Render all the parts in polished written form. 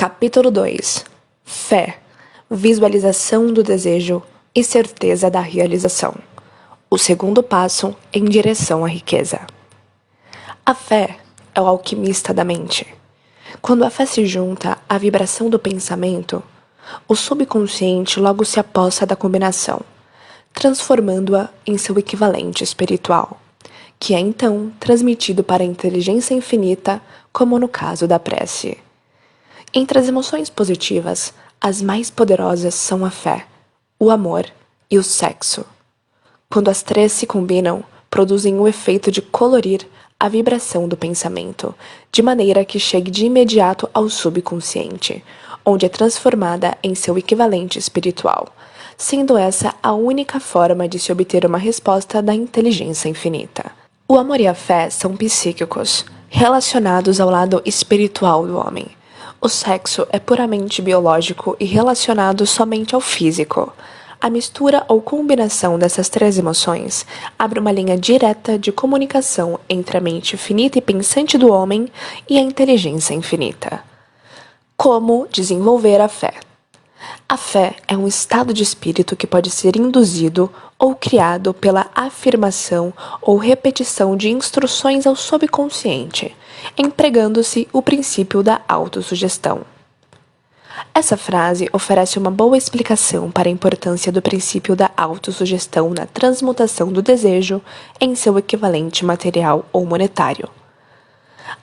Capítulo 2. Fé, visualização do desejo e certeza da realização. O segundo passo em direção à riqueza. A fé é o alquimista da mente. Quando a fé se junta à vibração do pensamento, o subconsciente logo se apossa da combinação, transformando-a em seu equivalente espiritual, que é então transmitido para a inteligência infinita, como no caso da prece. Entre as emoções positivas, as mais poderosas são a fé, o amor e o sexo. Quando as três se combinam, produzem o efeito de colorir a vibração do pensamento, de maneira que chegue de imediato ao subconsciente, onde é transformada em seu equivalente espiritual, sendo essa a única forma de se obter uma resposta da inteligência infinita. O amor e a fé são psíquicos, relacionados ao lado espiritual do homem. O sexo é puramente biológico e relacionado somente ao físico. A mistura ou combinação dessas três emoções abre uma linha direta de comunicação entre a mente finita e pensante do homem e a inteligência infinita. Como desenvolver a fé? A fé é um estado de espírito que pode ser induzido ou criado pela afirmação ou repetição de instruções ao subconsciente, empregando-se o princípio da autossugestão. Essa frase oferece uma boa explicação para a importância do princípio da autossugestão na transmutação do desejo em seu equivalente material ou monetário.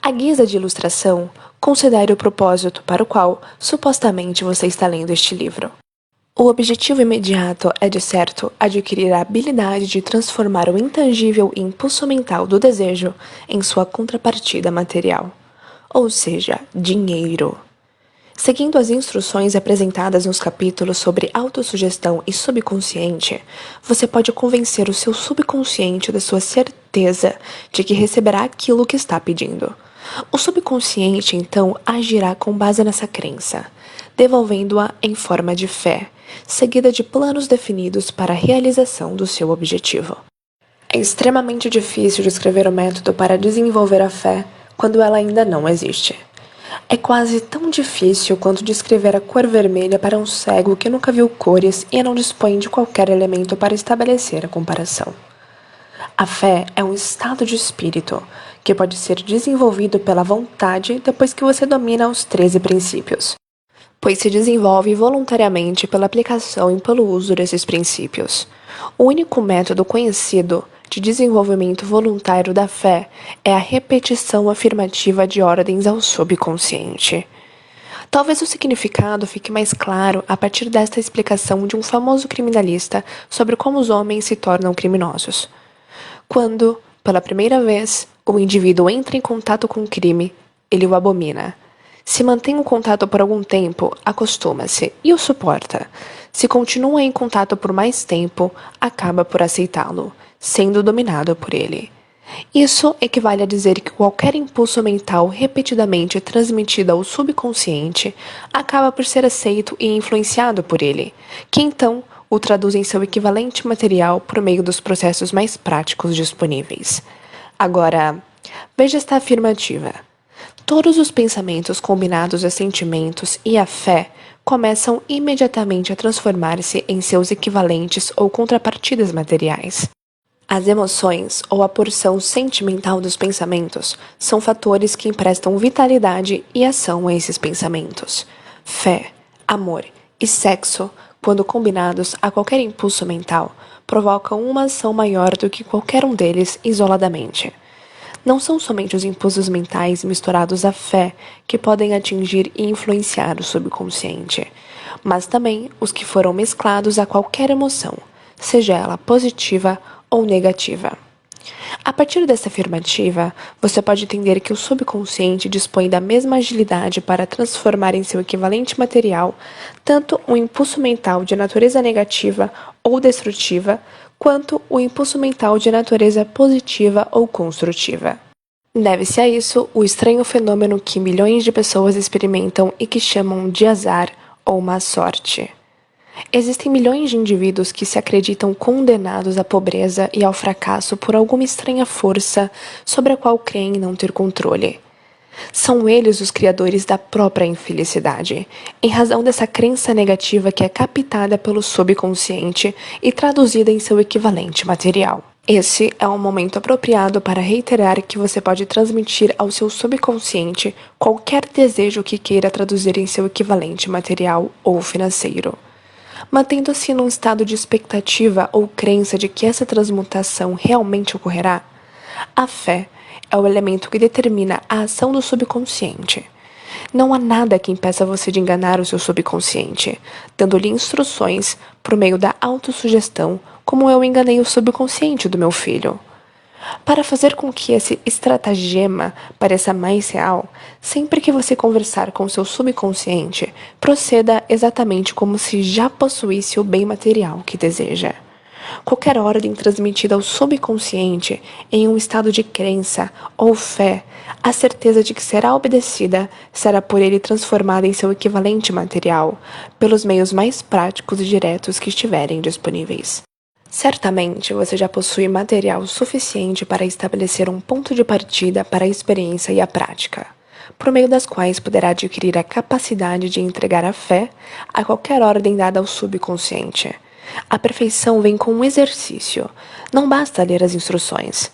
À guisa de ilustração, considere o propósito para o qual, supostamente, você está lendo este livro. O objetivo imediato é, de certo, adquirir a habilidade de transformar o intangível impulso mental do desejo em sua contrapartida material, ou seja, dinheiro. Seguindo as instruções apresentadas nos capítulos sobre autossugestão e subconsciente, você pode convencer o seu subconsciente da sua certeza de que receberá aquilo que está pedindo. O subconsciente, então, agirá com base nessa crença, devolvendo-a em forma de fé, seguida de planos definidos para a realização do seu objetivo. É extremamente difícil descrever o método para desenvolver a fé quando ela ainda não existe. É quase tão difícil quanto descrever a cor vermelha para um cego que nunca viu cores e não dispõe de qualquer elemento para estabelecer a comparação. A fé é um estado de espírito que pode ser desenvolvido pela vontade depois que você domina os 13 princípios, pois se desenvolve voluntariamente pela aplicação e pelo uso desses princípios. O único método conhecido de desenvolvimento voluntário da fé é a repetição afirmativa de ordens ao subconsciente. Talvez o significado fique mais claro a partir desta explicação de um famoso criminalista sobre como os homens se tornam criminosos. Quando, pela primeira vez, o indivíduo entra em contato com o crime, ele o abomina. Se mantém o contato por algum tempo, acostuma-se e o suporta. Se continua em contato por mais tempo, acaba por aceitá-lo, sendo dominado por ele. Isso equivale a dizer que qualquer impulso mental repetidamente transmitido ao subconsciente acaba por ser aceito e influenciado por ele, que então o traduz em seu equivalente material por meio dos processos mais práticos disponíveis. Agora, veja esta afirmativa. Todos os pensamentos combinados a sentimentos e a fé começam imediatamente a transformar-se em seus equivalentes ou contrapartidas materiais. As emoções, ou a porção sentimental dos pensamentos, são fatores que emprestam vitalidade e ação a esses pensamentos. Fé, amor e sexo, quando combinados a qualquer impulso mental, provocam uma ação maior do que qualquer um deles isoladamente. Não são somente os impulsos mentais misturados à fé que podem atingir e influenciar o subconsciente, mas também os que foram mesclados a qualquer emoção, seja ela positiva ou negativa. A partir dessa afirmativa, você pode entender que o subconsciente dispõe da mesma agilidade para transformar em seu equivalente material tanto um impulso mental de natureza negativa ou destrutiva, quanto o impulso mental de natureza positiva ou construtiva. Deve-se a isso o estranho fenômeno que milhões de pessoas experimentam e que chamam de azar ou má sorte. Existem milhões de indivíduos que se acreditam condenados à pobreza e ao fracasso por alguma estranha força sobre a qual creem não ter controle. São eles os criadores da própria infelicidade, em razão dessa crença negativa que é captada pelo subconsciente e traduzida em seu equivalente material. Esse é um momento apropriado para reiterar que você pode transmitir ao seu subconsciente qualquer desejo que queira traduzir em seu equivalente material ou financeiro, mantendo-se num estado de expectativa ou crença de que essa transmutação realmente ocorrerá. A fé é o elemento que determina a ação do subconsciente. Não há nada que impeça você de enganar o seu subconsciente, dando-lhe instruções por meio da autossugestão, como eu enganei o subconsciente do meu filho. Para fazer com que esse estratagema pareça mais real, sempre que você conversar com seu subconsciente, proceda exatamente como se já possuísse o bem material que deseja. Qualquer ordem transmitida ao subconsciente em um estado de crença ou fé, a certeza de que será obedecida será por ele transformada em seu equivalente material, pelos meios mais práticos e diretos que estiverem disponíveis. Certamente você já possui material suficiente para estabelecer um ponto de partida para a experiência e a prática, por meio das quais poderá adquirir a capacidade de entregar a fé a qualquer ordem dada ao subconsciente. A perfeição vem com um exercício, não basta ler as instruções.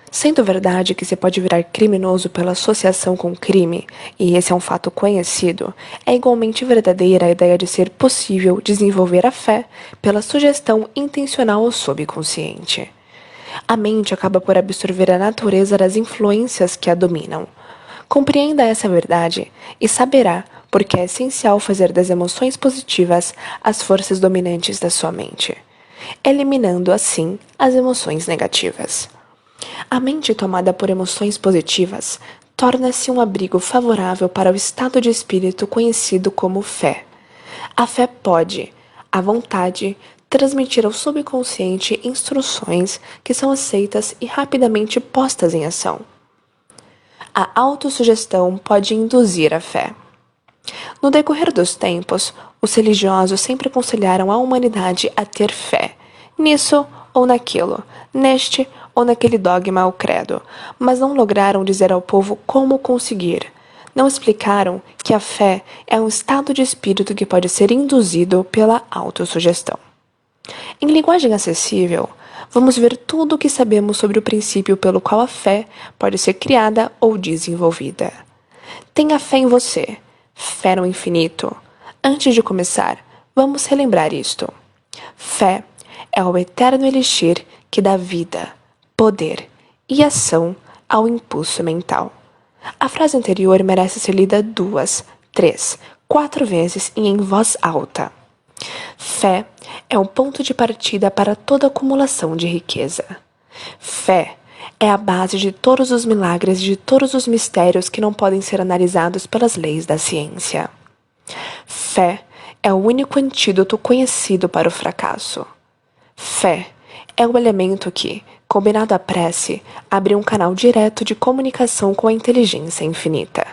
Sendo verdade que você pode virar criminoso pela associação com crime, e esse é um fato conhecido, é igualmente verdadeira a ideia de ser possível desenvolver a fé pela sugestão intencional ao subconsciente. A mente acaba por absorver a natureza das influências que a dominam. Compreenda essa verdade e saberá porque é essencial fazer das emoções positivas as forças dominantes da sua mente, eliminando assim as emoções negativas. A mente tomada por emoções positivas torna-se um abrigo favorável para o estado de espírito conhecido como fé. A fé pode, à vontade, transmitir ao subconsciente instruções que são aceitas e rapidamente postas em ação. A autossugestão pode induzir a fé. No decorrer dos tempos, os religiosos sempre aconselharam a humanidade a ter fé, nisso ou naquilo, neste ou naquele dogma ou credo, mas não lograram dizer ao povo como conseguir. Não explicaram que a fé é um estado de espírito que pode ser induzido pela autossugestão. Em linguagem acessível, vamos ver tudo o que sabemos sobre o princípio pelo qual a fé pode ser criada ou desenvolvida. Tenha fé em você. Fé no infinito. Antes de começar, vamos relembrar isto. Fé é o eterno elixir que dá vida, poder e ação ao impulso mental. A frase anterior merece ser lida 2, 3, 4 vezes e em voz alta. Fé é o ponto de partida para toda acumulação de riqueza. Fé é a base de todos os milagres e de todos os mistérios que não podem ser analisados pelas leis da ciência. Fé é o único antídoto conhecido para o fracasso. Fé é o elemento que, combinado à prece, abre um canal direto de comunicação com a inteligência infinita.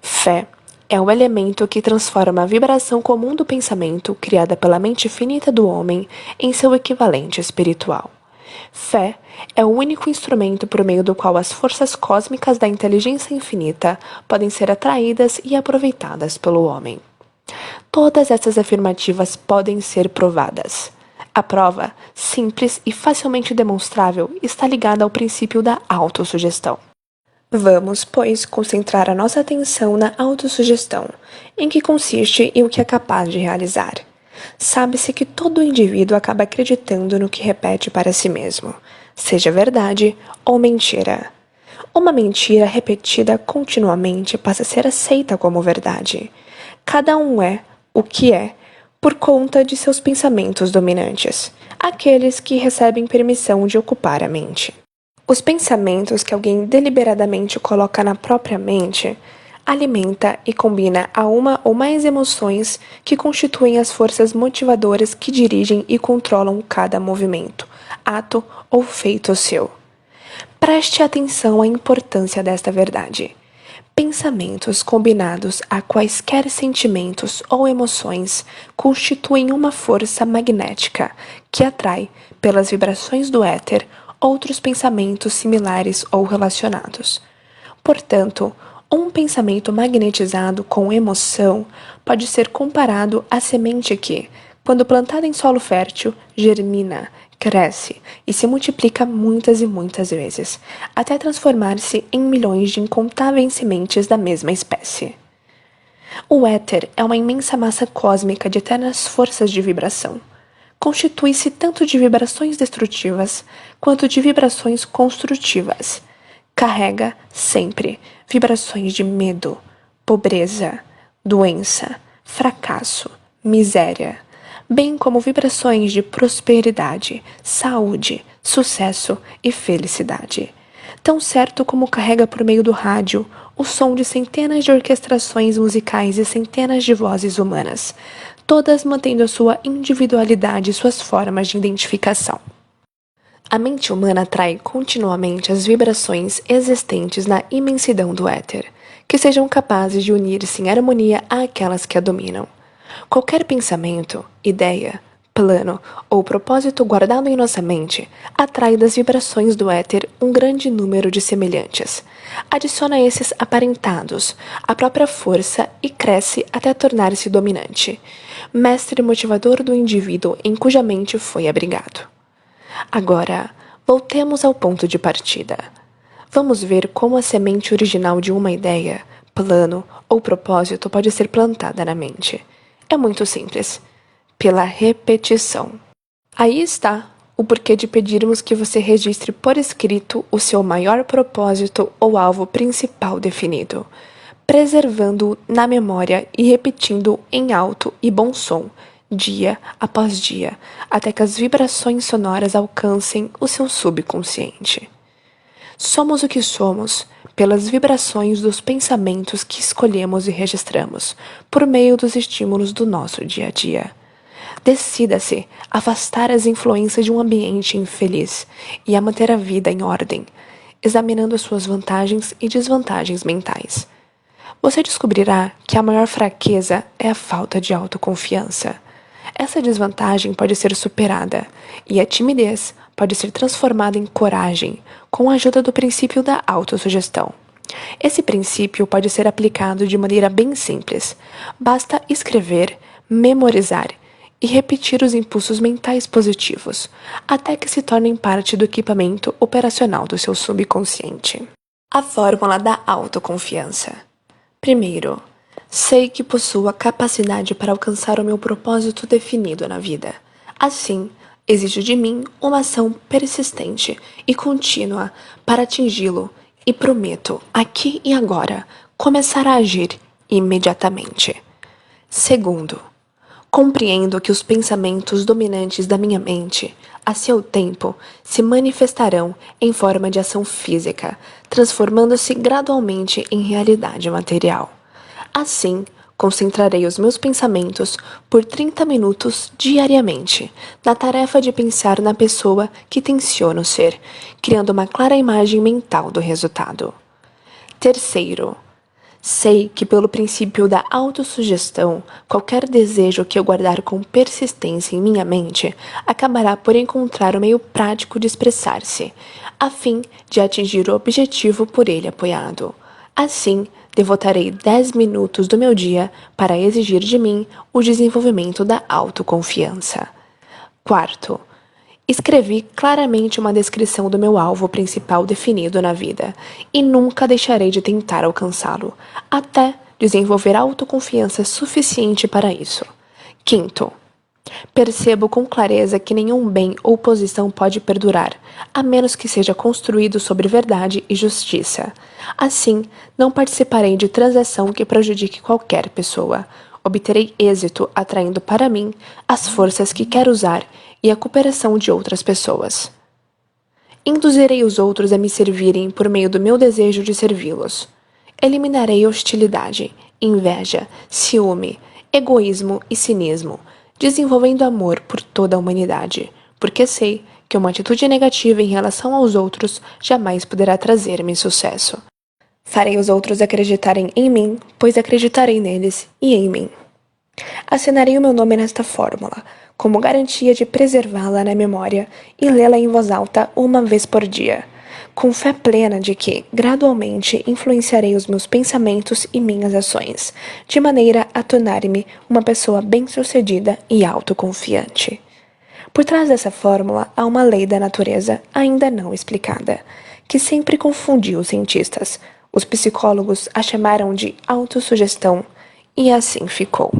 Fé é o elemento que transforma a vibração comum do pensamento, criada pela mente finita do homem, em seu equivalente espiritual. Fé é o único instrumento por meio do qual as forças cósmicas da inteligência infinita podem ser atraídas e aproveitadas pelo homem. Todas essas afirmativas podem ser provadas. A prova, simples e facilmente demonstrável, está ligada ao princípio da autossugestão. Vamos, pois, concentrar a nossa atenção na autossugestão, em que consiste e o que é capaz de realizar. Sabe-se que todo indivíduo acaba acreditando no que repete para si mesmo, seja verdade ou mentira. Uma mentira repetida continuamente passa a ser aceita como verdade. Cada um é o que é por conta de seus pensamentos dominantes, aqueles que recebem permissão de ocupar a mente. Os pensamentos que alguém deliberadamente coloca na própria mente alimenta e combina a uma ou mais emoções que constituem as forças motivadoras que dirigem e controlam cada movimento, ato ou feito seu. Preste atenção à importância desta verdade. Pensamentos combinados a quaisquer sentimentos ou emoções constituem uma força magnética que atrai, pelas vibrações do éter, outros pensamentos similares ou relacionados. Portanto, Um pensamento magnetizado com emoção pode ser comparado à semente que, quando plantada em solo fértil, germina, cresce e se multiplica muitas e muitas vezes, até transformar-se em milhões de incontáveis sementes da mesma espécie. O éter é uma imensa massa cósmica de eternas forças de vibração. Constitui-se tanto de vibrações destrutivas quanto de vibrações construtivas. Carrega sempre vibrações de medo, pobreza, doença, fracasso, miséria, bem como vibrações de prosperidade, saúde, sucesso e felicidade. Tão certo como carrega por meio do rádio o som de centenas de orquestrações musicais e centenas de vozes humanas, todas mantendo a sua individualidade e suas formas de identificação. A mente humana atrai continuamente as vibrações existentes na imensidão do éter, que sejam capazes de unir-se em harmonia àquelas que a dominam. Qualquer pensamento, ideia, plano ou propósito guardado em nossa mente atrai das vibrações do éter um grande número de semelhantes. Adiciona a esses aparentados a própria força e cresce até tornar-se dominante, mestre motivador do indivíduo em cuja mente foi abrigado. Agora, voltemos ao ponto de partida. Vamos ver como a semente original de uma ideia, plano ou propósito pode ser plantada na mente. É muito simples. Pela repetição. Aí está o porquê de pedirmos que você registre por escrito o seu maior propósito ou alvo principal definido, preservando-o na memória e repetindo em alto e bom som, dia após dia, até que as vibrações sonoras alcancem o seu subconsciente. Somos o que somos pelas vibrações dos pensamentos que escolhemos e registramos, por meio dos estímulos do nosso dia a dia. Decida-se afastar as influências de um ambiente infeliz e a manter a vida em ordem, examinando as suas vantagens e desvantagens mentais. Você descobrirá que a maior fraqueza é a falta de autoconfiança. Essa desvantagem pode ser superada e a timidez pode ser transformada em coragem com a ajuda do princípio da autossugestão. Esse princípio pode ser aplicado de maneira bem simples. Basta escrever, memorizar e repetir os impulsos mentais positivos, até que se tornem parte do equipamento operacional do seu subconsciente. A fórmula da autoconfiança. Primeiro, sei que possuo a capacidade para alcançar o meu propósito definido na vida. Assim, exijo de mim uma ação persistente e contínua para atingi-lo e prometo, aqui e agora, começar a agir imediatamente. Segundo, compreendo que os pensamentos dominantes da minha mente, a seu tempo, se manifestarão em forma de ação física, transformando-se gradualmente em realidade material. Assim, concentrarei os meus pensamentos por 30 minutos diariamente na tarefa de pensar na pessoa que tenciono ser, criando uma clara imagem mental do resultado. Terceiro, sei que pelo princípio da autossugestão, qualquer desejo que eu guardar com persistência em minha mente acabará por encontrar o meio prático de expressar-se, a fim de atingir o objetivo por ele apoiado. Assim, devotarei 10 minutos do meu dia para exigir de mim o desenvolvimento da autoconfiança. Quarto, escrevi claramente uma descrição do meu alvo principal definido na vida e nunca deixarei de tentar alcançá-lo, até desenvolver autoconfiança suficiente para isso. Quinto, percebo com clareza que nenhum bem ou posição pode perdurar, a menos que seja construído sobre verdade e justiça. Assim, não participarei de transação que prejudique qualquer pessoa. Obterei êxito atraindo para mim as forças que quero usar e a cooperação de outras pessoas. Induzirei os outros a me servirem por meio do meu desejo de servi-los. Eliminarei hostilidade, inveja, ciúme, egoísmo e cinismo, desenvolvendo amor por toda a humanidade, porque sei que uma atitude negativa em relação aos outros jamais poderá trazer-me sucesso. Farei os outros acreditarem em mim, pois acreditarei neles e em mim. Assinarei o meu nome nesta fórmula, como garantia de preservá-la na memória e lê-la em voz alta uma vez por dia, com fé plena de que, gradualmente, influenciarei os meus pensamentos e minhas ações, de maneira a tornar-me uma pessoa bem-sucedida e autoconfiante. Por trás dessa fórmula há uma lei da natureza ainda não explicada, que sempre confundiu os cientistas. Os psicólogos a chamaram de autossugestão, e assim ficou.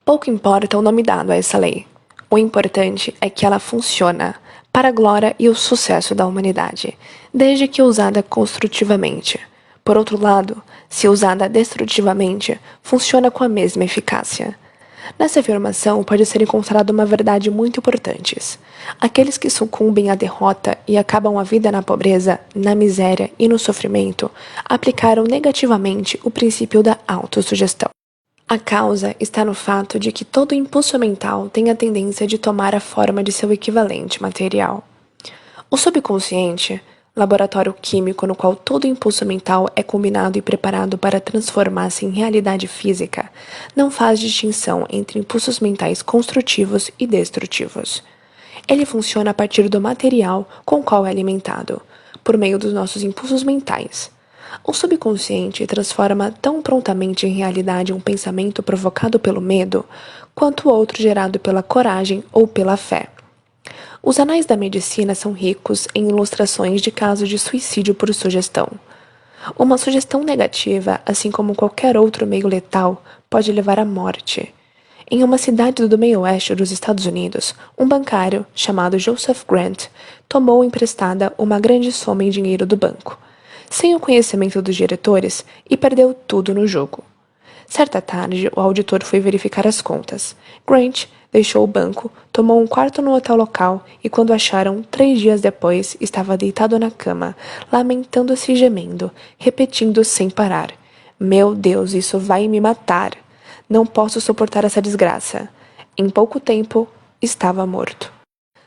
Pouco importa o nome dado a essa lei. O importante é que ela funciona para a glória e o sucesso da humanidade, desde que usada construtivamente. Por outro lado, se usada destrutivamente, funciona com a mesma eficácia. Nessa afirmação pode ser encontrada uma verdade muito importante. Aqueles que sucumbem à derrota e acabam a vida na pobreza, na miséria e no sofrimento, aplicaram negativamente o princípio da autossugestão. A causa está no fato de que todo impulso mental tem a tendência de tomar a forma de seu equivalente material. O subconsciente, laboratório químico no qual todo impulso mental é combinado e preparado para transformar-se em realidade física, não faz distinção entre impulsos mentais construtivos e destrutivos. Ele funciona a partir do material com o qual é alimentado, por meio dos nossos impulsos mentais. O subconsciente transforma tão prontamente em realidade um pensamento provocado pelo medo, quanto o outro gerado pela coragem ou pela fé. Os anais da medicina são ricos em ilustrações de casos de suicídio por sugestão. Uma sugestão negativa, assim como qualquer outro meio letal, pode levar à morte. Em uma cidade do meio-oeste dos Estados Unidos, um bancário, chamado Joseph Grant, tomou emprestada uma grande soma em dinheiro do banco, sem o conhecimento dos diretores, e perdeu tudo no jogo. Certa tarde, o auditor foi verificar as contas. Grant deixou o banco, tomou um quarto no hotel local e, quando acharam, 3 dias depois, estava deitado na cama, lamentando-se e gemendo, repetindo sem parar: "Meu Deus, isso vai me matar! Não posso suportar essa desgraça." Em pouco tempo, estava morto.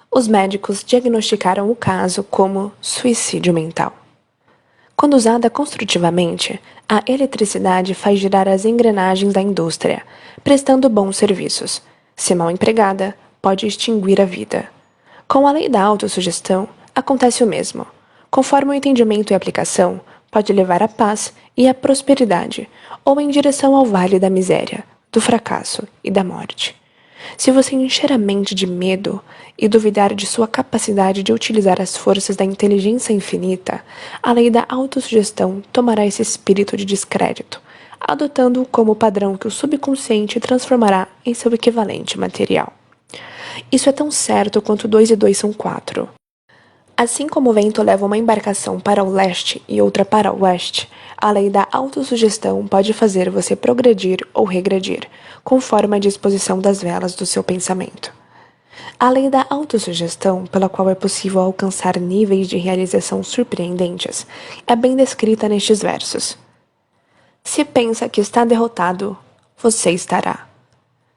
Os médicos diagnosticaram o caso como suicídio mental. Quando usada construtivamente, a eletricidade faz girar as engrenagens da indústria, prestando bons serviços. Se mal empregada, pode extinguir a vida. Com a lei da autossugestão, acontece o mesmo. Conforme o entendimento e aplicação, pode levar à paz e à prosperidade, ou em direção ao vale da miséria, do fracasso e da morte. Se você encher a mente de medo e duvidar de sua capacidade de utilizar as forças da inteligência infinita, a lei da autossugestão tomará esse espírito de descrédito, adotando-o como padrão que o subconsciente transformará em seu equivalente material. Isso é tão certo quanto 2 e 2 são 4. Assim como o vento leva uma embarcação para o leste e outra para o oeste, a lei da autossugestão pode fazer você progredir ou regredir, conforme a disposição das velas do seu pensamento. A lei da autossugestão, pela qual é possível alcançar níveis de realização surpreendentes, é bem descrita nestes versos. Se pensa que está derrotado, você estará.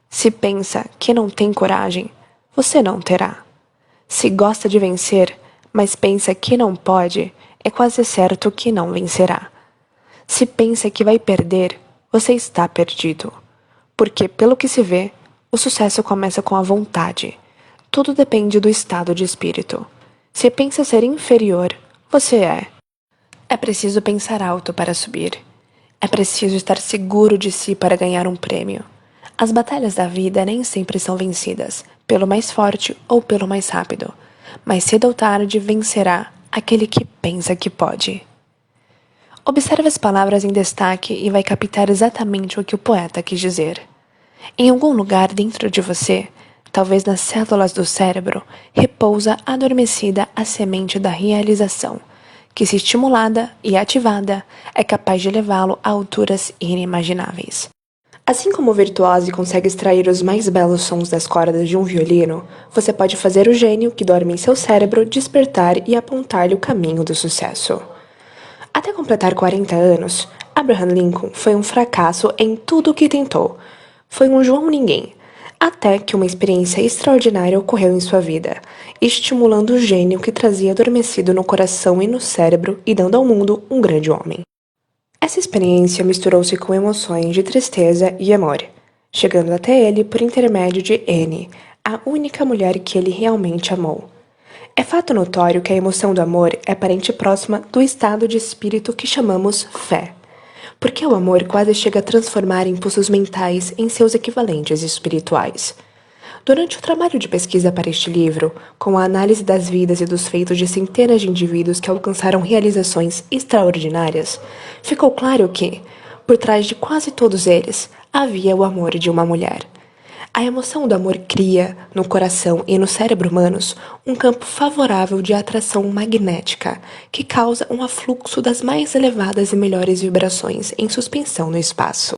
Se pensa que não tem coragem, você não terá. Se gosta de vencer, mas pensa que não pode, é quase certo que não vencerá. Se pensa que vai perder, você está perdido. Porque, pelo que se vê, o sucesso começa com a vontade. Tudo depende do estado de espírito. Se pensa ser inferior, você é. É preciso pensar alto para subir. É preciso estar seguro de si para ganhar um prêmio. As batalhas da vida nem sempre são vencidas, pelo mais forte ou pelo mais rápido. Mas cedo ou tarde vencerá aquele que pensa que pode. Observe as palavras em destaque e vai captar exatamente o que o poeta quis dizer. Em algum lugar dentro de você, talvez nas células do cérebro, repousa adormecida a semente da realização, que, se estimulada e ativada, é capaz de levá-lo a alturas inimagináveis. Assim como o virtuose consegue extrair os mais belos sons das cordas de um violino, você pode fazer o gênio que dorme em seu cérebro despertar e apontar-lhe o caminho do sucesso. Até completar 40 anos, Abraham Lincoln foi um fracasso em tudo o que tentou. Foi um João Ninguém, até que uma experiência extraordinária ocorreu em sua vida, estimulando o gênio que trazia adormecido no coração e no cérebro e dando ao mundo um grande homem. Essa experiência misturou-se com emoções de tristeza e amor, chegando até ele por intermédio de Anne, a única mulher que ele realmente amou. É fato notório que a emoção do amor é parente próxima do estado de espírito que chamamos fé, porque o amor quase chega a transformar impulsos mentais em seus equivalentes espirituais. Durante o trabalho de pesquisa para este livro, com a análise das vidas e dos feitos de centenas de indivíduos que alcançaram realizações extraordinárias, ficou claro que, por trás de quase todos eles, havia o amor de uma mulher. A emoção do amor cria, no coração e no cérebro humanos, um campo favorável de atração magnética, que causa um afluxo das mais elevadas e melhores vibrações em suspensão no espaço.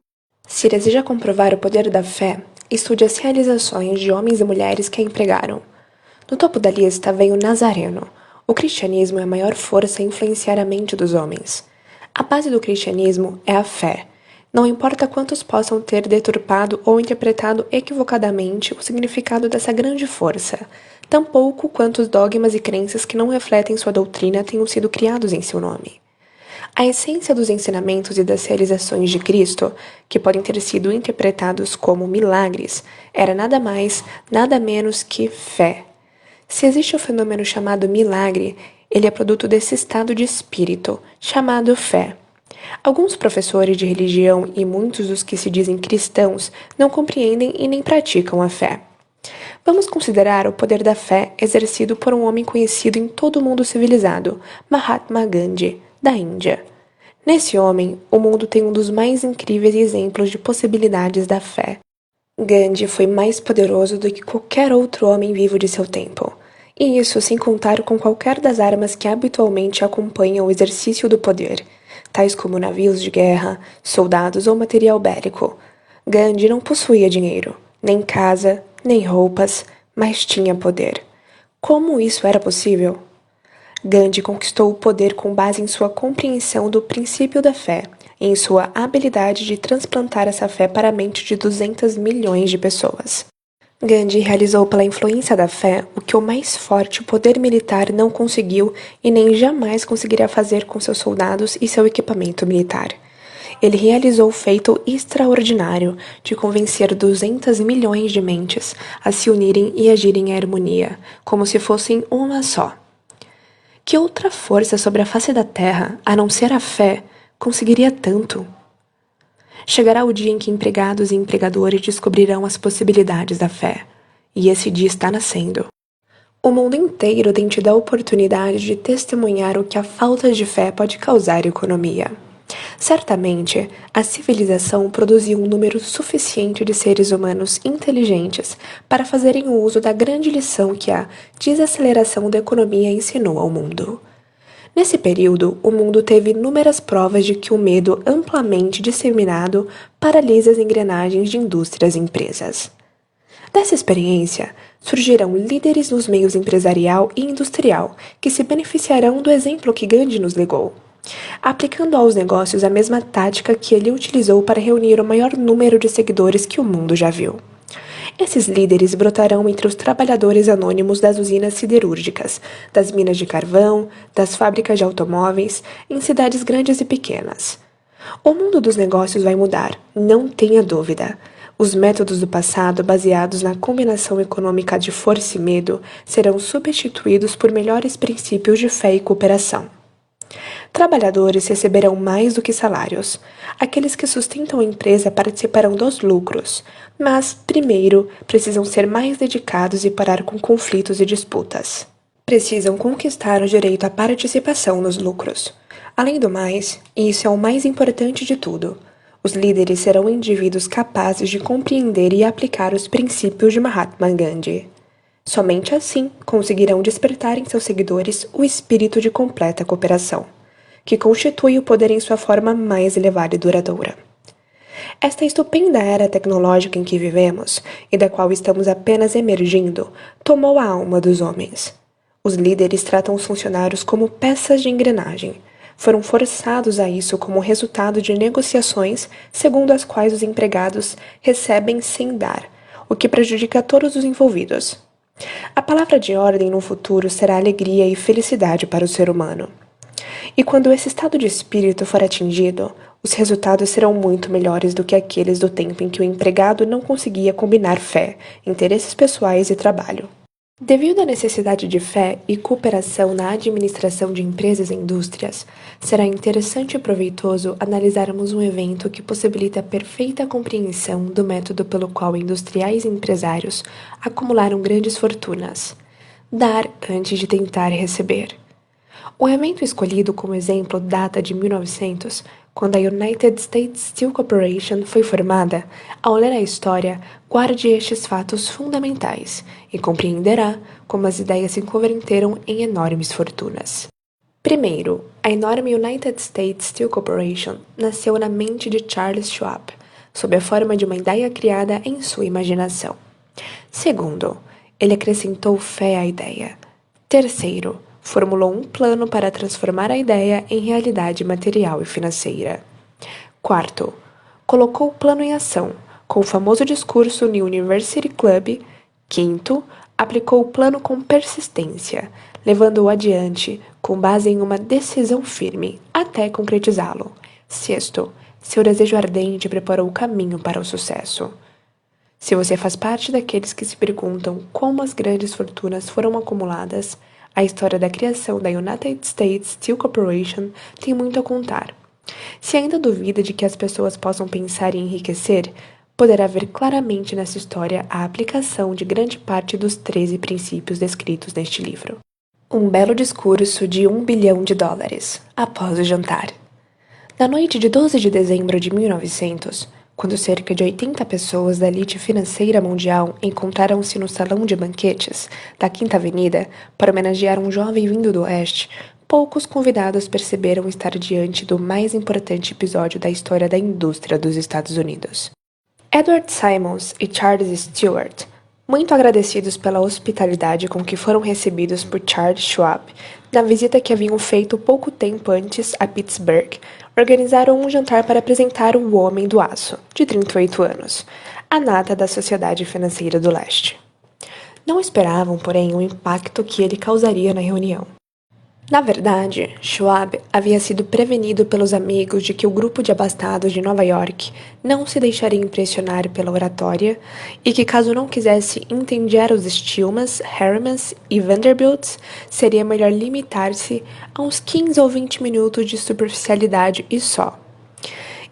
Se deseja comprovar o poder da fé, estude as realizações de homens e mulheres que a empregaram. No topo da lista vem o Nazareno. O cristianismo é a maior força a influenciar a mente dos homens. A base do cristianismo é a fé. Não importa quantos possam ter deturpado ou interpretado equivocadamente o significado dessa grande força, tampouco quantos dogmas e crenças que não refletem sua doutrina tenham sido criados em seu nome. A essência dos ensinamentos e das realizações de Cristo, que podem ter sido interpretados como milagres, era nada mais, nada menos que fé. Se existe o fenômeno chamado milagre, ele é produto desse estado de espírito, chamado fé. Alguns professores de religião e muitos dos que se dizem cristãos não compreendem e nem praticam a fé. Vamos considerar o poder da fé exercido por um homem conhecido em todo o mundo civilizado, Mahatma Gandhi, da Índia. Nesse homem, o mundo tem um dos mais incríveis exemplos de possibilidades da fé. Gandhi foi mais poderoso do que qualquer outro homem vivo de seu tempo, e isso sem contar com qualquer das armas que habitualmente acompanham o exercício do poder, tais como navios de guerra, soldados ou material bélico. Gandhi não possuía dinheiro, nem casa, nem roupas, mas tinha poder. Como isso era possível? Gandhi conquistou o poder com base em sua compreensão do princípio da fé e em sua habilidade de transplantar essa fé para a mente de 200 milhões de pessoas. Gandhi realizou pela influência da fé o que o mais forte poder militar não conseguiu e nem jamais conseguiria fazer com seus soldados e seu equipamento militar. Ele realizou o feito extraordinário de convencer 200 milhões de mentes a se unirem e agirem em harmonia, como se fossem uma só. Que outra força sobre a face da terra, a não ser a fé, conseguiria tanto? Chegará o dia em que empregados e empregadores descobrirão as possibilidades da fé, e esse dia está nascendo. O mundo inteiro tem tido a oportunidade de testemunhar o que a falta de fé pode causar à economia. Certamente, a civilização produziu um número suficiente de seres humanos inteligentes para fazerem o uso da grande lição que a desaceleração da economia ensinou ao mundo. Nesse período, o mundo teve inúmeras provas de que o medo amplamente disseminado paralisa as engrenagens de indústrias e empresas. Dessa experiência, surgirão líderes nos meios empresarial e industrial que se beneficiarão do exemplo que Gandhi nos legou, aplicando aos negócios a mesma tática que ele utilizou para reunir o maior número de seguidores que o mundo já viu. Esses líderes brotarão entre os trabalhadores anônimos das usinas siderúrgicas, das minas de carvão, das fábricas de automóveis, em cidades grandes e pequenas. O mundo dos negócios vai mudar, não tenha dúvida. Os métodos do passado, baseados na combinação econômica de força e medo, serão substituídos por melhores princípios de fé e cooperação. Trabalhadores receberão mais do que salários. Aqueles que sustentam a empresa participarão dos lucros, mas, primeiro, precisam ser mais dedicados e parar com conflitos e disputas. Precisam conquistar o direito à participação nos lucros. Além do mais, e isso é o mais importante de tudo, os líderes serão indivíduos capazes de compreender e aplicar os princípios de Mahatma Gandhi. Somente assim conseguirão despertar em seus seguidores o espírito de completa cooperação, que constitui o poder em sua forma mais elevada e duradoura. Esta estupenda era tecnológica em que vivemos, e da qual estamos apenas emergindo, tomou a alma dos homens. Os líderes tratam os funcionários como peças de engrenagem. Foram forçados a isso como resultado de negociações segundo as quais os empregados recebem sem dar, o que prejudica todos os envolvidos. A palavra de ordem no futuro será alegria e felicidade para o ser humano. E quando esse estado de espírito for atingido, os resultados serão muito melhores do que aqueles do tempo em que o empregado não conseguia combinar fé, interesses pessoais e trabalho. Devido à necessidade de fé e cooperação na administração de empresas e indústrias, será interessante e proveitoso analisarmos um evento que possibilita a perfeita compreensão do método pelo qual industriais e empresários acumularam grandes fortunas. Dar antes de tentar receber. O evento escolhido como exemplo data de 1900, quando a United States Steel Corporation foi formada. Ao ler a história, guarde estes fatos fundamentais e compreenderá como as ideias se converteram em enormes fortunas. Primeiro, a enorme United States Steel Corporation nasceu na mente de Charles Schwab, sob a forma de uma ideia criada em sua imaginação. Segundo, ele acrescentou fé à ideia. Terceiro, formulou um plano para transformar a ideia em realidade material e financeira. Quarto, colocou o plano em ação, com o famoso discurso no University Club. Quinto, aplicou o plano com persistência, levando-o adiante com base em uma decisão firme, até concretizá-lo. Sexto, seu desejo ardente preparou o caminho para o sucesso. Se você faz parte daqueles que se perguntam como as grandes fortunas foram acumuladas, a história da criação da United States Steel Corporation tem muito a contar. Se ainda duvida de que as pessoas possam pensar em enriquecer, poderá ver claramente nessa história a aplicação de grande parte dos 13 princípios descritos neste livro. Um belo discurso de $1 bilhão após o jantar. Na noite de 12 de dezembro de 1900, quando cerca de 80 pessoas da elite financeira mundial encontraram-se no salão de banquetes da Quinta Avenida para homenagear um jovem vindo do Oeste, poucos convidados perceberam estar diante do mais importante episódio da história da indústria dos Estados Unidos. Edward Simons e Charles Stewart, muito agradecidos pela hospitalidade com que foram recebidos por Charles Schwab na visita que haviam feito pouco tempo antes a Pittsburgh, organizaram um jantar para apresentar o Homem do Aço, de 38 anos, a nata da sociedade financeira do leste. Não esperavam, porém, o impacto que ele causaria na reunião. Na verdade, Schwab havia sido prevenido pelos amigos de que o grupo de abastados de Nova York não se deixaria impressionar pela oratória e que, caso não quisesse entender os Stillmans, Harrimans e Vanderbilts, seria melhor limitar-se a uns 15 ou 20 minutos de superficialidade e só.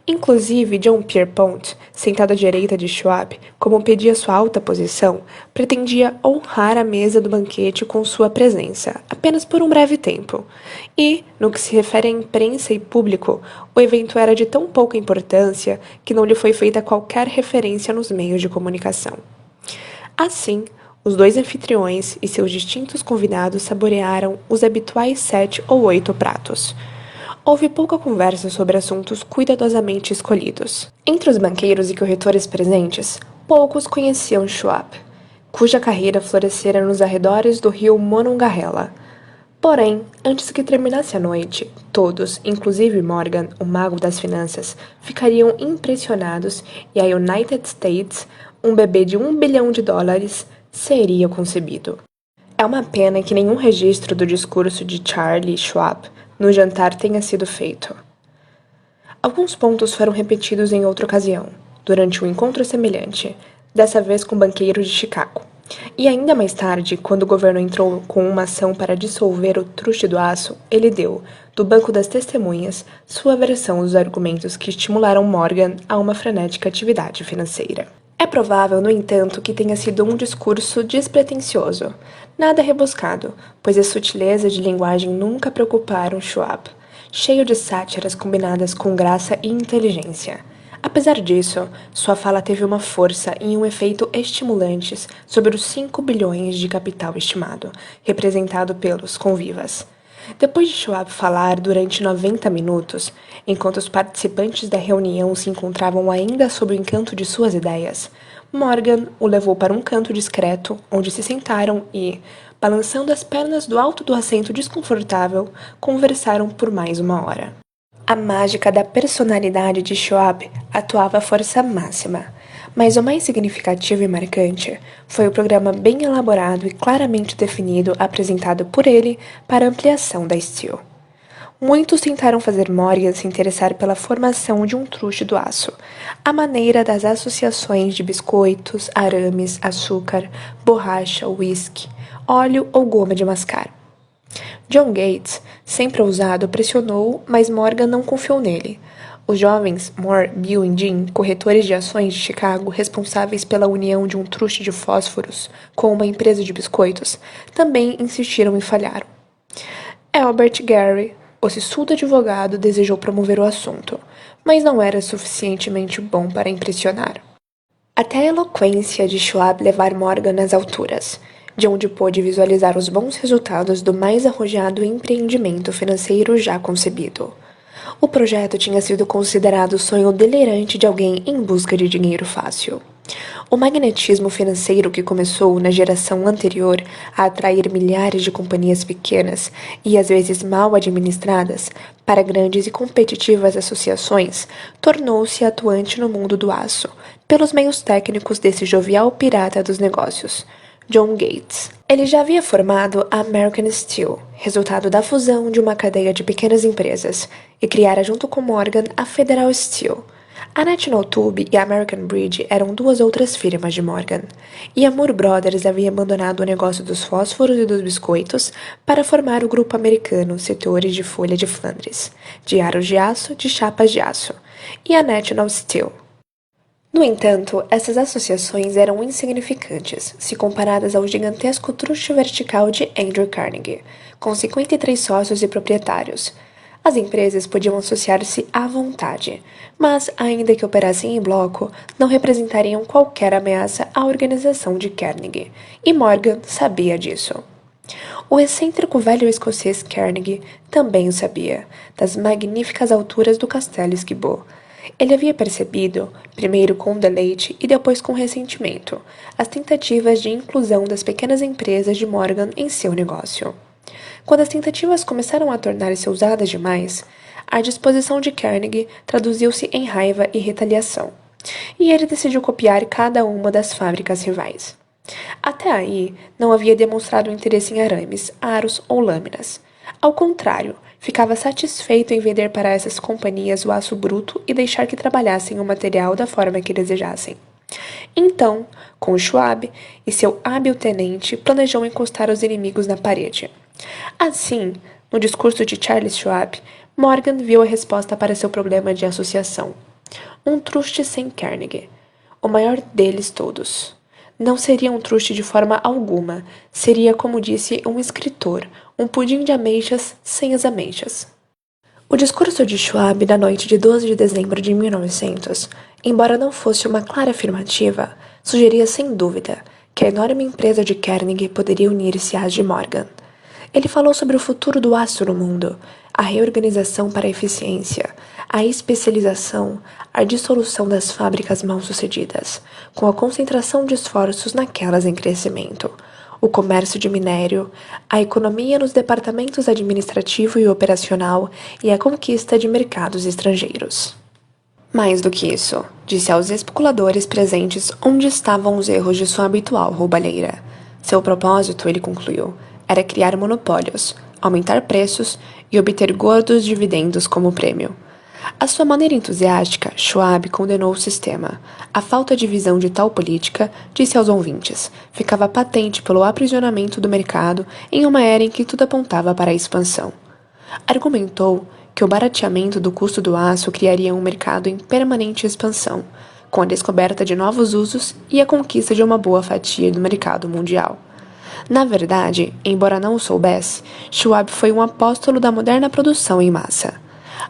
Inclusive, John Pierpont, sentado à direita de Schwab, como pedia sua alta posição, pretendia honrar a mesa do banquete com sua presença, apenas por um breve tempo. E, no que se refere à imprensa e público, o evento era de tão pouca importância que não lhe foi feita qualquer referência nos meios de comunicação. Assim, os dois anfitriões e seus distintos convidados saborearam os habituais 7 ou 8 pratos. Houve pouca conversa sobre assuntos cuidadosamente escolhidos. Entre os banqueiros e corretores presentes, poucos conheciam Schwab, cuja carreira florescera nos arredores do rio Monongahela. Porém, antes que terminasse a noite, todos, inclusive Morgan, o mago das finanças, ficariam impressionados e a United States, um bebê de $1 bilhão, seria concebido. É uma pena que nenhum registro do discurso de Charlie Schwab no jantar tenha sido feito. Alguns pontos foram repetidos em outra ocasião, durante um encontro semelhante, dessa vez com banqueiros de Chicago. E ainda mais tarde, quando o governo entrou com uma ação para dissolver o Truste do Aço, ele deu, do banco das testemunhas, sua versão dos argumentos que estimularam Morgan a uma frenética atividade financeira. É provável, no entanto, que tenha sido um discurso despretensioso, nada rebuscado, pois as sutilezas de linguagem nunca preocuparam Schwab, cheio de sátiras combinadas com graça e inteligência. Apesar disso, sua fala teve uma força e um efeito estimulantes sobre os 5 bilhões de capital estimado, representado pelos convivas. Depois de Schwab falar durante 90 minutos, enquanto os participantes da reunião se encontravam ainda sob o encanto de suas ideias, Morgan o levou para um canto discreto, onde se sentaram e, balançando as pernas do alto do assento desconfortável, conversaram por mais 1 hora. A mágica da personalidade de Schwab atuava à força máxima, mas o mais significativo e marcante foi o programa bem elaborado e claramente definido apresentado por ele para a ampliação da Steel. Muitos tentaram fazer Morgan se interessar pela formação de um truste do aço, à maneira das associações de biscoitos, arames, açúcar, borracha, uísque, óleo ou goma de mascar. John Gates, sempre ousado, pressionou, mas Morgan não confiou nele. Os jovens Moore, Bill e Jean, corretores de ações de Chicago, responsáveis pela união de um truste de fósforos com uma empresa de biscoitos, também insistiram e falharam. Albert Gary, o sisudo advogado, desejou promover o assunto, mas não era suficientemente bom para impressionar. Até a eloquência de Schwab levar Morgan às alturas, de onde pôde visualizar os bons resultados do mais arrojado empreendimento financeiro já concebido. O projeto tinha sido considerado o sonho delirante de alguém em busca de dinheiro fácil. O magnetismo financeiro que começou na geração anterior a atrair milhares de companhias pequenas e às vezes mal administradas para grandes e competitivas associações tornou-se atuante no mundo do aço, pelos meios técnicos desse jovial pirata dos negócios, John Gates. Ele já havia formado a American Steel, resultado da fusão de uma cadeia de pequenas empresas, e criara junto com Morgan a Federal Steel. A National Tube e a American Bridge eram duas outras firmas de Morgan, e a Moore Brothers havia abandonado o negócio dos fósforos e dos biscoitos para formar o grupo americano Setores de Folha de Flandres, de aros de aço, de chapas de aço, e a National Steel. No entanto, essas associações eram insignificantes, se comparadas ao gigantesco truste vertical de Andrew Carnegie, com 53 sócios e proprietários. As empresas podiam associar-se à vontade, mas, ainda que operassem em bloco, não representariam qualquer ameaça à organização de Carnegie, e Morgan sabia disso. O excêntrico velho escocês Carnegie também o sabia, das magníficas alturas do castelo Esquibô. Ele havia percebido, primeiro com deleite e depois com ressentimento, as tentativas de inclusão das pequenas empresas de Morgan em seu negócio. Quando as tentativas começaram a tornar-se ousadas demais, a disposição de Carnegie traduziu-se em raiva e retaliação, e ele decidiu copiar cada uma das fábricas rivais. Até aí, não havia demonstrado interesse em arames, aros ou lâminas. Ao contrário, ficava satisfeito em vender para essas companhias o aço bruto e deixar que trabalhassem o material da forma que desejassem. Então, com Schwab e seu hábil tenente, planejou encostar os inimigos na parede. Assim, no discurso de Charles Schwab, Morgan viu a resposta para seu problema de associação. Um truste sem Carnegie, o maior deles todos. Não seria um truste de forma alguma, seria, como disse um escritor, um pudim de ameixas sem as ameixas. O discurso de Schwab da noite de 12 de dezembro de 1900, embora não fosse uma clara afirmativa, sugeria sem dúvida que a enorme empresa de Carnegie poderia unir-se às de Morgan. Ele falou sobre o futuro do aço no mundo, a reorganização para a eficiência, a especialização, a dissolução das fábricas mal-sucedidas, com a concentração de esforços naquelas em crescimento, o comércio de minério, a economia nos departamentos administrativo e operacional e a conquista de mercados estrangeiros. Mais do que isso, disse aos especuladores presentes onde estavam os erros de sua habitual roubalheira. Seu propósito, ele concluiu, era criar monopólios, aumentar preços e obter gordos dividendos como prêmio. À sua maneira entusiástica, Schwab condenou o sistema. A falta de visão de tal política, disse aos ouvintes, ficava patente pelo aprisionamento do mercado em uma era em que tudo apontava para a expansão. Argumentou que o barateamento do custo do aço criaria um mercado em permanente expansão, com a descoberta de novos usos e a conquista de uma boa fatia do mercado mundial. Na verdade, embora não o soubesse, Schwab foi um apóstolo da moderna produção em massa.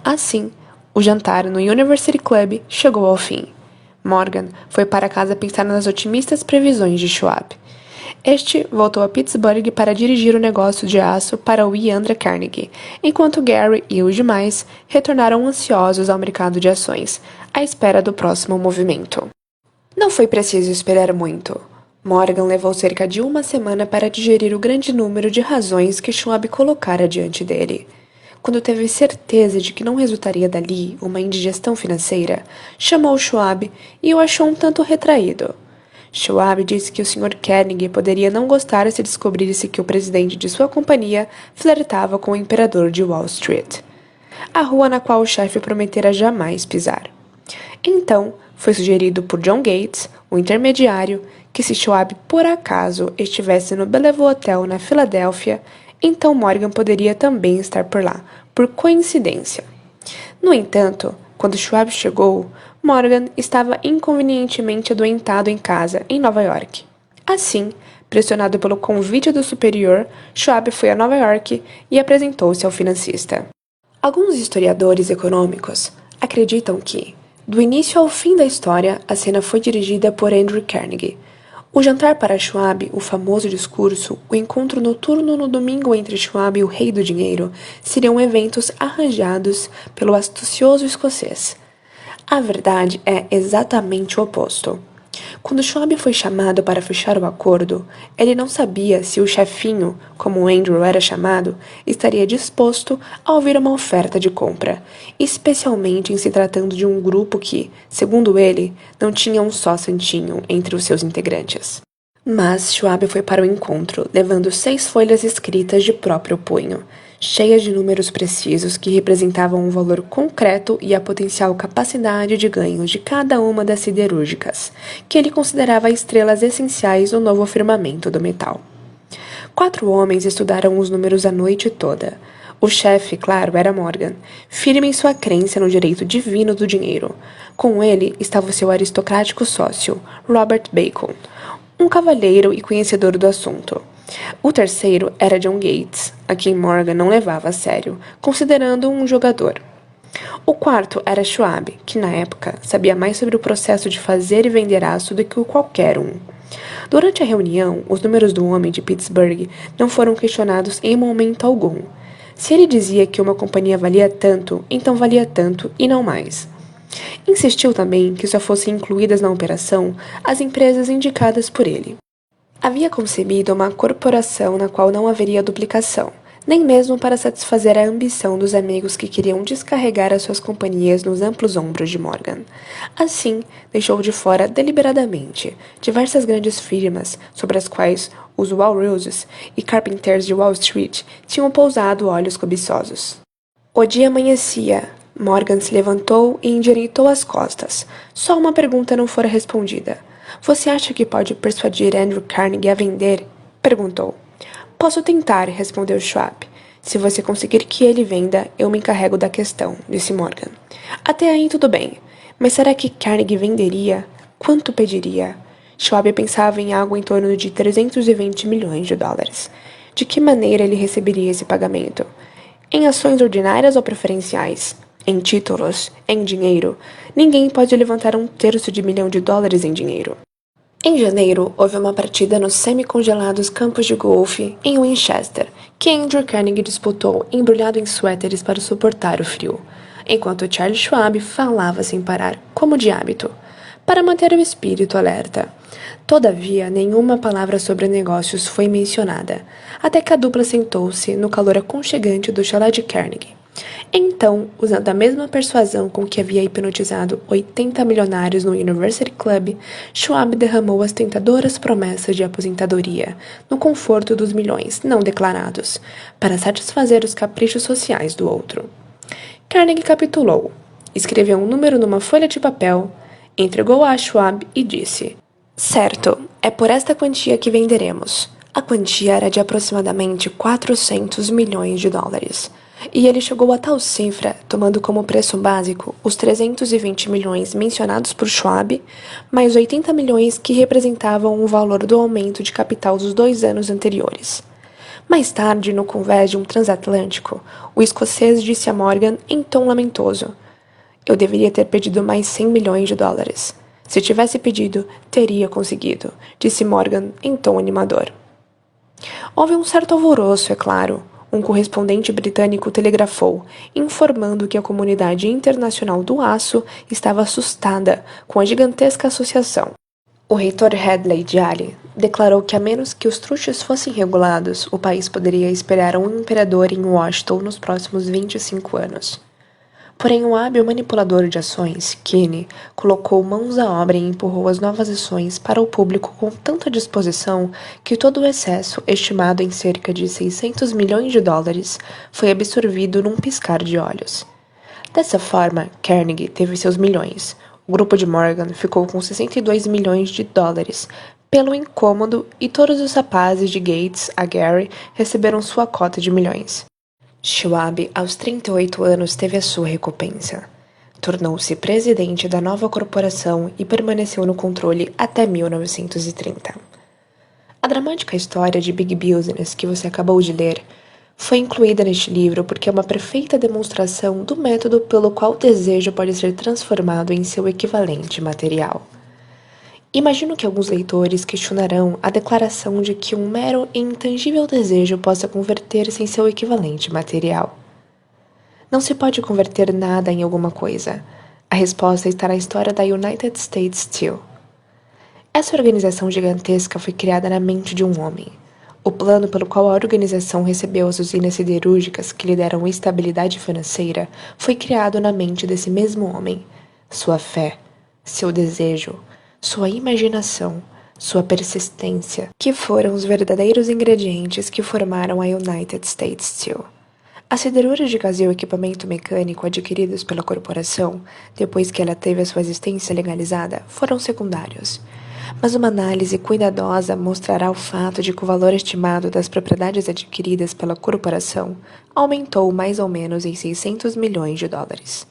Assim, o jantar no University Club chegou ao fim. Morgan foi para casa pensar nas otimistas previsões de Schwab. Este voltou a Pittsburgh para dirigir o negócio de aço para o E. Andrew Carnegie, enquanto Gary e os demais retornaram ansiosos ao mercado de ações, à espera do próximo movimento. Não foi preciso esperar muito. Morgan levou cerca de uma semana para digerir o grande número de razões que Schwab colocara diante dele. Quando teve certeza de que não resultaria dali uma indigestão financeira, chamou Schwab e o achou um tanto retraído. Schwab disse que o Sr. Carnegie poderia não gostar se descobrisse que o presidente de sua companhia flertava com o imperador de Wall Street, a rua na qual o chefe prometera jamais pisar. Então, foi sugerido por John Gates, o intermediário, que se Schwab por acaso estivesse no Bellevue Hotel na Filadélfia, então Morgan poderia também estar por lá, por coincidência. No entanto, quando Schwab chegou, Morgan estava inconvenientemente adoentado em casa, em Nova York. Assim, pressionado pelo convite do superior, Schwab foi a Nova York e apresentou-se ao financista. Alguns historiadores econômicos acreditam que, do início ao fim da história, a cena foi dirigida por Andrew Carnegie. O jantar para Schwab, o famoso discurso, o encontro noturno no domingo entre Schwab e o rei do dinheiro seriam eventos arranjados pelo astucioso escocês. A verdade é exatamente o oposto. Quando Schwab foi chamado para fechar o acordo, ele não sabia se o chefinho, como Andrew era chamado, estaria disposto a ouvir uma oferta de compra, especialmente em se tratando de um grupo que, segundo ele, não tinha um só santinho entre os seus integrantes. Mas Schwab foi para o encontro, levando 6 folhas escritas de próprio punho, cheias de números precisos que representavam um valor concreto e a potencial capacidade de ganhos de cada uma das siderúrgicas, que ele considerava estrelas essenciais no novo firmamento do metal. 4 homens estudaram os números a noite toda. O chefe, claro, era Morgan, firme em sua crença no direito divino do dinheiro. Com ele estava o seu aristocrático sócio, Robert Bacon, um cavalheiro e conhecedor do assunto. O terceiro era John Gates, a quem Morgan não levava a sério, considerando um jogador. O quarto era Schwab, que na época sabia mais sobre o processo de fazer e vender aço do que qualquer um. Durante a reunião, os números do homem de Pittsburgh não foram questionados em momento algum. Se ele dizia que uma companhia valia tanto, então valia tanto e não mais. Insistiu também que só fossem incluídas na operação as empresas indicadas por ele. Havia concebido uma corporação na qual não haveria duplicação, nem mesmo para satisfazer a ambição dos amigos que queriam descarregar as suas companhias nos amplos ombros de Morgan. Assim, deixou de fora deliberadamente diversas grandes firmas sobre as quais os Walruses e Carpenters de Wall Street tinham pousado olhos cobiçosos. O dia amanhecia. Morgan se levantou e endireitou as costas. Só uma pergunta não fora respondida. Você acha que pode persuadir Andrew Carnegie a vender? Perguntou. Posso tentar, respondeu Schwab. Se você conseguir que ele venda, eu me encarrego da questão, disse Morgan. Até aí tudo bem. Mas será que Carnegie venderia? Quanto pediria? Schwab pensava em algo em torno de 320 milhões de dólares. De que maneira ele receberia esse pagamento? Em ações ordinárias ou preferenciais? Em títulos? Em dinheiro? Ninguém pode levantar $1/3 milhão em dinheiro. Em janeiro, houve uma partida nos semi-congelados campos de golfe em Winchester, que Andrew Carnegie disputou embrulhado em suéteres para suportar o frio, enquanto Charles Schwab falava sem parar, como de hábito, para manter o espírito alerta. Todavia, nenhuma palavra sobre negócios foi mencionada, até que a dupla sentou-se no calor aconchegante do chalé de Carnegie. Então, usando a mesma persuasão com que havia hipnotizado 80 milionários no University Club, Schwab derramou as tentadoras promessas de aposentadoria no conforto dos milhões não declarados, para satisfazer os caprichos sociais do outro. Carnegie capitulou, escreveu um número numa folha de papel, entregou a Schwab e disse: Certo, é por esta quantia que venderemos. A quantia era de aproximadamente 400 milhões de dólares. E ele chegou a tal cifra, tomando como preço básico os 320 milhões mencionados por Schwab, mais 80 milhões que representavam o valor do aumento de capital dos 2 anos anteriores. Mais tarde, no convés de um transatlântico, o escocês disse a Morgan em tom lamentoso: Eu deveria ter pedido mais 100 milhões de dólares. Se tivesse pedido, teria conseguido, disse Morgan em tom animador. Houve um certo alvoroço, é claro. Um correspondente britânico telegrafou, informando que a comunidade internacional do aço estava assustada com a gigantesca associação. O reitor Hadley de Ali declarou que a menos que os truques fossem regulados, o país poderia esperar um imperador em Washington nos próximos 25 anos. Porém, o hábil manipulador de ações, Kinney, colocou mãos à obra e empurrou as novas ações para o público com tanta disposição que todo o excesso, estimado em cerca de 600 milhões de dólares, foi absorvido num piscar de olhos. Dessa forma, Carnegie teve seus milhões, O grupo de Morgan ficou com 62 milhões de dólares pelo incômodo e todos os rapazes de Gates a Gary receberam sua cota de milhões. Schwab, aos 38 anos, teve a sua recompensa. Tornou-se presidente da nova corporação e permaneceu no controle até 1930. A dramática história de Big Business que você acabou de ler foi incluída neste livro porque é uma perfeita demonstração do método pelo qual o desejo pode ser transformado em seu equivalente material. Imagino que alguns leitores questionarão a declaração de que um mero e intangível desejo possa converter-se em seu equivalente material. Não se pode converter nada em alguma coisa. A resposta está na história da United States Steel. Essa organização gigantesca foi criada na mente de um homem. O plano pelo qual a organização recebeu as usinas siderúrgicas que lhe deram estabilidade financeira foi criado na mente desse mesmo homem. Sua fé, seu desejo, sua imaginação, sua persistência, que foram os verdadeiros ingredientes que formaram a United States Steel. As siderúrgicas e o equipamento mecânico adquiridos pela corporação, depois que ela teve a sua existência legalizada, foram secundários. Mas uma análise cuidadosa mostrará o fato de que o valor estimado das propriedades adquiridas pela corporação aumentou mais ou menos em 600 milhões de dólares.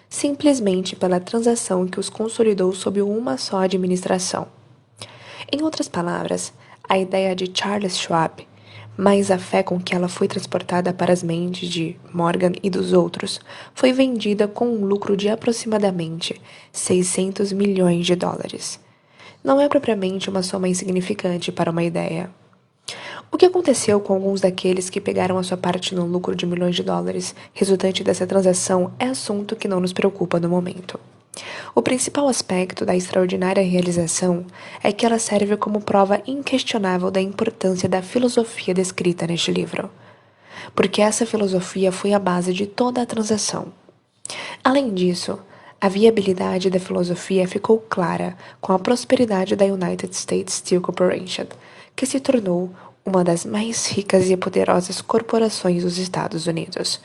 Simplesmente pela transação que os consolidou sob uma só administração. Em outras palavras, a ideia de Charles Schwab, mais a fé com que ela foi transportada para as mentes de Morgan e dos outros, foi vendida com um lucro de aproximadamente 600 milhões de dólares. Não é propriamente uma soma insignificante para uma ideia. O que aconteceu com alguns daqueles que pegaram a sua parte no lucro de milhões de dólares resultante dessa transação é assunto que não nos preocupa no momento. O principal aspecto da extraordinária realização é que ela serve como prova inquestionável da importância da filosofia descrita neste livro, porque essa filosofia foi a base de toda a transação. Além disso, a viabilidade da filosofia ficou clara com a prosperidade da United States Steel Corporation, que se tornou uma das mais ricas e poderosas corporações dos Estados Unidos,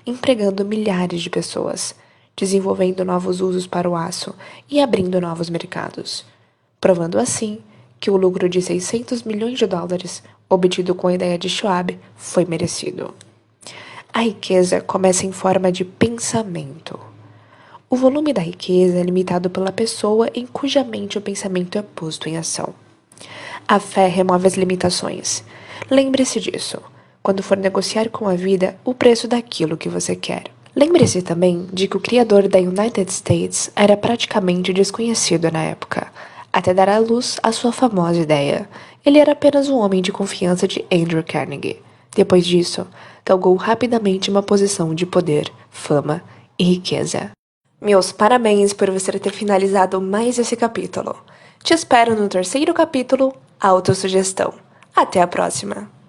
empregando milhares de pessoas, desenvolvendo novos usos para o aço e abrindo novos mercados, provando assim que o lucro de 600 milhões de dólares obtido com a ideia de Schwab foi merecido. A riqueza começa em forma de pensamento. O volume da riqueza é limitado pela pessoa em cuja mente o pensamento é posto em ação. A fé remove as limitações. Lembre-se disso, quando for negociar com a vida o preço daquilo que você quer. Lembre-se também de que o criador da United States era praticamente desconhecido na época, até dar à luz a sua famosa ideia. Ele era apenas um homem de confiança de Andrew Carnegie. Depois disso, galgou rapidamente uma posição de poder, fama e riqueza. Meus parabéns por você ter finalizado mais esse capítulo. Te espero no terceiro capítulo, Autossugestão. Até a próxima!